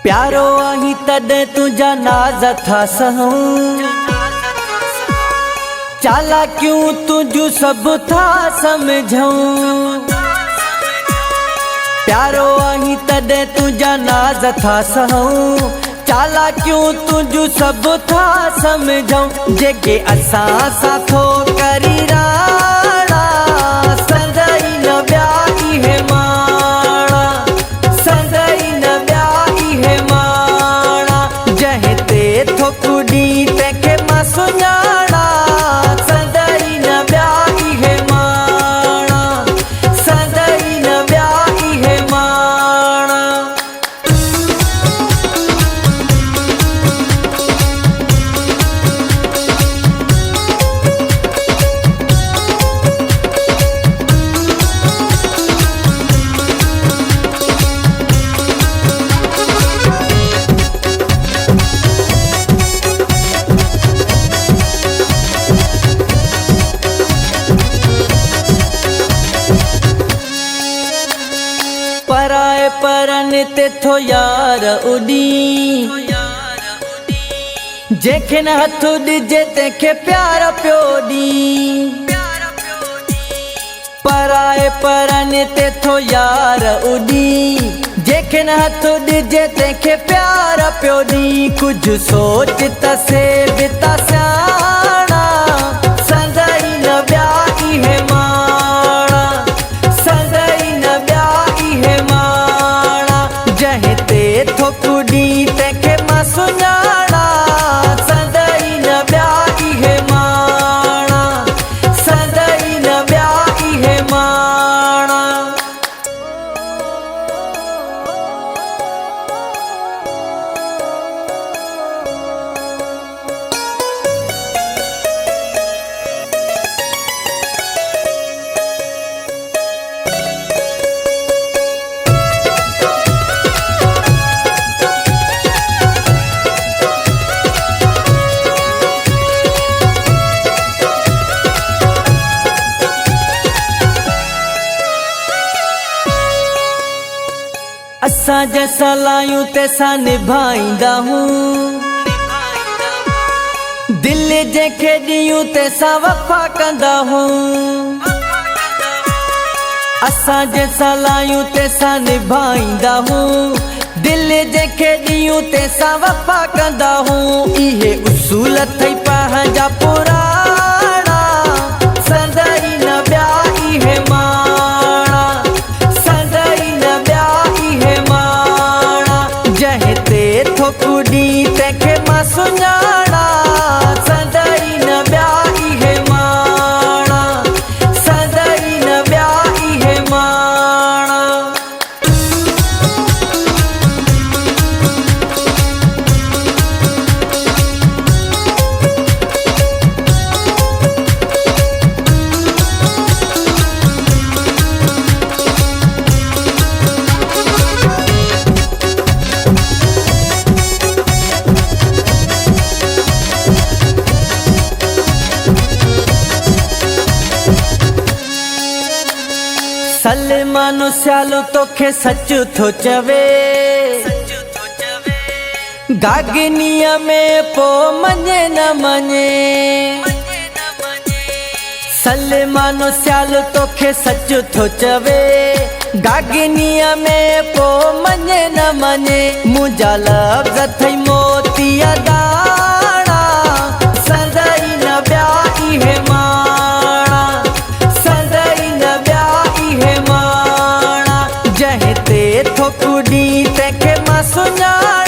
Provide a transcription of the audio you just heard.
प्यारो आही तॾहिं तुझा नाज़ था सहूं, चालाकियूं तुझू सब था समझूं। प्यारो आही तॾहिं तुझा नाज़ था सहूं, चालाकियूं तुझू सब था समझूं। जेके असां सां थो करी राणा, संदई न ॿिया इहे माणा, संदई न ॿिया इहे माणा। जंहिं ते थो कुॾी तंहिंखे मां सुञाणा, संदई न ॿिया इहे माणा, संदई न ॿिया इहे माणा। पराए परन ते थो यार उॾी, जंहिंखे न हथ ॾिजे तंहिंखे प्यार पियो ॾी। पराए परन ते थो यार उॾी, जंहिंखे न हथ ॾिजे तंहिंखे प्यार पियो ॾी। कुझु सोच त से बि त सियाणा, संदई न ॿिया इहे माणा, संदई न ॿिया इहे माणा। जंहिं ते थो कुॾी तंहिंखे मां सुञाणा, संदई न ॿिया इहे माणा, संदई न ॿिया इहे माणा। असां जैसा लायूं तैसा निभाईंदा हूं, दिल जंहिंखे ॾियूं तैसा वफ़ा कंदा हूं। असां जैसा लायूं तैसा निभाईंदा हूं, दिल जंहिंखे ॾियूं तैसा वफ़ा कंदा हूं। इहे उसूल अथई पंहिंजा पुराणा, संदई न ॿिया इहे माणा, संदई न ॿिया इहे माणा। जंहिं ते थो कुॾी तंहिंखे मां सुञाणा, संदई न ॿिया इहे माणा, संदई न ॿिया इहे माणा। सलमानो सियालो तोखे सच थो चवे, गागनीअ में पो मञे न मञे। सलमानो सियालो तोखे सच थो चवे, गागनीअ में पो मञे न मञे। मुंहिंजा लफ़्ज़ अथई मोतीअ दाणा, संदई न ॿिया इहे माणा, संदई न ॿिया इहे माणा। जंहिं ते थो कुॾी तंहिंखे मां सुञाणा,